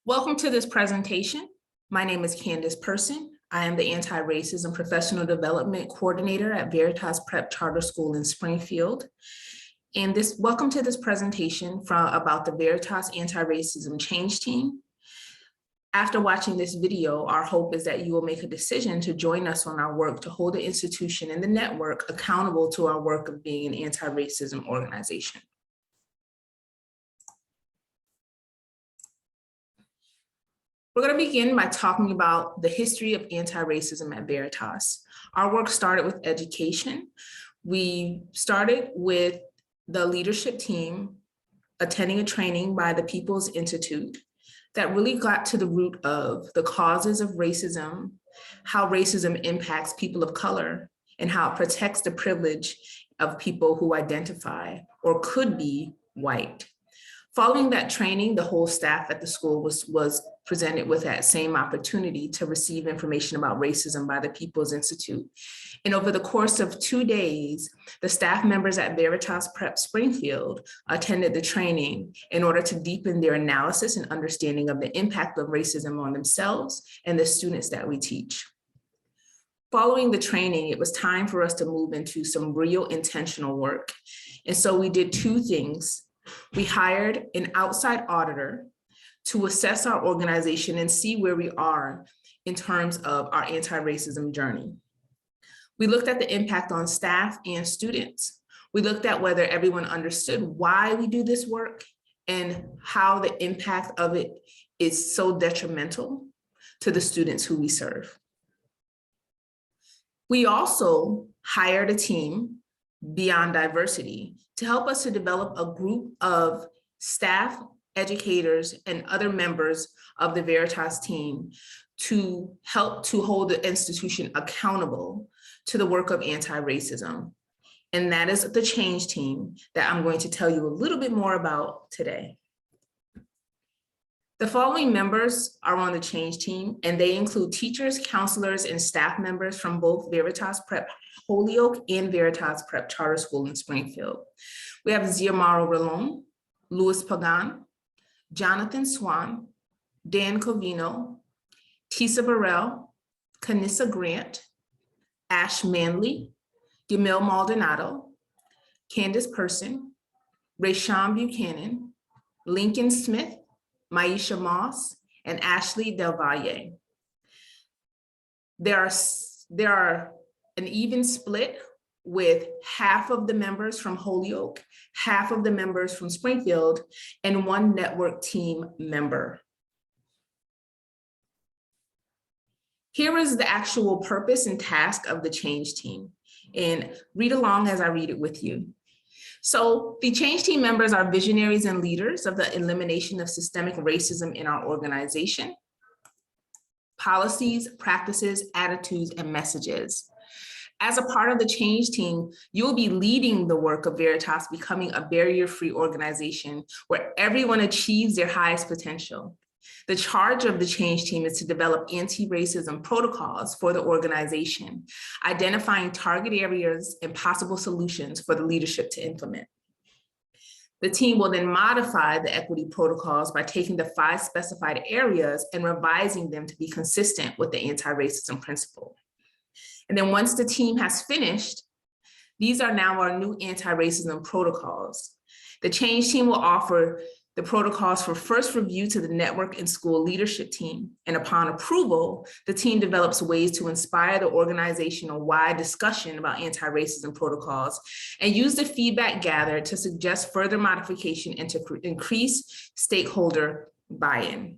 Welcome to this presentation. My name is Candace Person. I am the Anti-Racism Professional Development Coordinator at Veritas Prep Charter School in Springfield. And welcome to this presentation about the Veritas Anti-Racism Change Team. After watching this video, our hope is that you will make a decision to join us on our work to hold the institution and the network accountable to our work of being an anti-racism organization. We're going to begin by talking about the history of anti-racism at Veritas. Our work started with education. We started with the leadership team attending a training by the People's Institute that really got to the root of the causes of racism, how racism impacts people of color, and how it protects the privilege of people who identify or could be white. Following that training, the whole staff at the school was presented with that same opportunity to receive information about racism by the People's Institute. And over the course of 2 days, the staff members at Veritas Prep Springfield attended the training in order to deepen their analysis and understanding of the impact of racism on themselves and the students that we teach. Following the training, it was time for us to move into some real intentional work. And so we did 2 things. We hired an outside auditor to assess our organization and see where we are in terms of our anti-racism journey. We looked at the impact on staff and students. We looked at whether everyone understood why we do this work and how the impact of it is so detrimental to the students who we serve. We also hired a team beyond diversity to help us to develop a group of staff, educators, and other members of the Veritas team to help to hold the institution accountable to the work of anti-racism. And that is the change team that I'm going to tell you a little bit more about today. The following members are on the change team, and they include teachers, counselors, and staff members from both Veritas Prep Holyoke and Veritas Prep Charter School in Springfield. We have Ziamaro Rolon, Louis Pagan, Jonathan Swan, Dan Covino, Tisa Burrell, Kanissa Grant, Ash Manley, Yamil Maldonado, Candace Person, Rayshawn Buchanan, Lincoln Smith, Maisha Moss, and Ashley Del Valle. There are an even split with half of the members from Holyoke, half of the members from Springfield, and 1 network team member. Here is the actual purpose and task of the change team, and read along as I read it with you. So the change team members are visionaries and leaders of the elimination of systemic racism in our organization, policies, practices, attitudes, and messages. As a part of the change team, you'll be leading the work of Veritas becoming a barrier-free organization where everyone achieves their highest potential. The charge of the change team is to develop anti-racism protocols for the organization, identifying target areas and possible solutions for the leadership to implement. The team will then modify the equity protocols by taking the 5 specified areas and revising them to be consistent with the anti-racism principle. And then once the team has finished, these are now our new anti-racism protocols. The change team will offer the protocols for first review to the network and school leadership team. And upon approval, the team develops ways to inspire the organizational-wide discussion about anti-racism protocols and use the feedback gathered to suggest further modification and to increase stakeholder buy-in.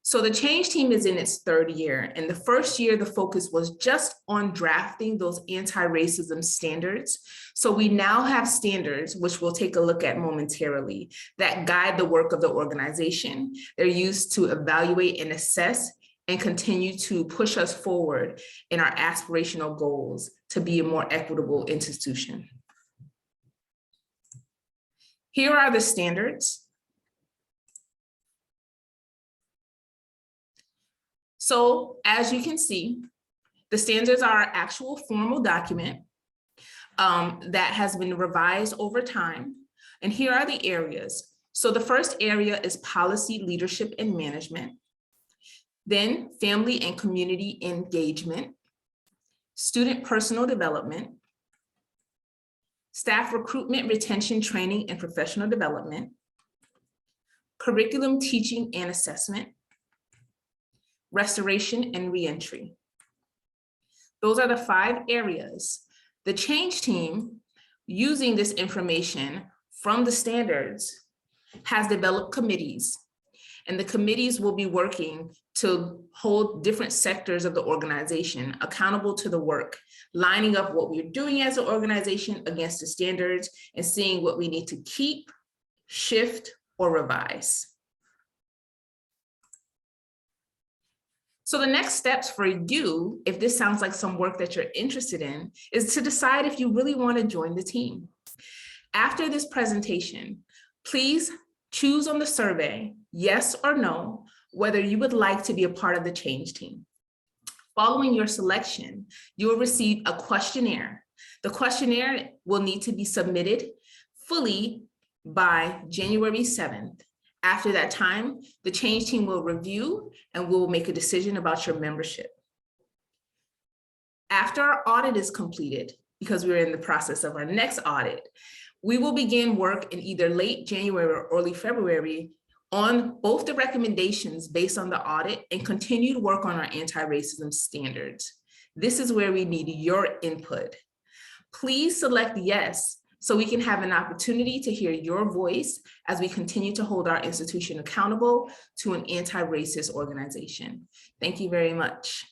So the change team is in its 3rd year, and the first year, the focus was just on drafting those anti-racism standards. So we now have standards, which we'll take a look at momentarily, that guide the work of the organization. They're used to evaluate and assess and continue to push us forward in our aspirational goals to be a more equitable institution. Here are the standards. So as you can see, the standards are an actual formal document that has been revised over time. And here are the areas. So the first area is policy, leadership, and management. Then family and community engagement, student personal development, staff recruitment, retention, training, and professional development, curriculum, teaching, and assessment, restoration and reentry. Those are the 5 areas. The change team, using this information from the standards, has developed committees, and the committees will be working to hold different sectors of the organization accountable to the work, lining up what we're doing as an organization against the standards and seeing what we need to keep, shift, or revise. So the next steps for you, if this sounds like some work that you're interested in, is to decide if you really want to join the team. After this presentation, please choose on the survey, yes or no, whether you would like to be a part of the change team. Following your selection, you will receive a questionnaire. The questionnaire will need to be submitted fully by January 7th. After that time, the change team will review and will make a decision about your membership. After our audit is completed, because we're in the process of our next audit, we will begin work in either late January or early February on both the recommendations based on the audit and continued work on our anti-racism standards. This is where we need your input. Please select yes, so we can have an opportunity to hear your voice as we continue to hold our institution accountable to an anti-racist organization. Thank you very much.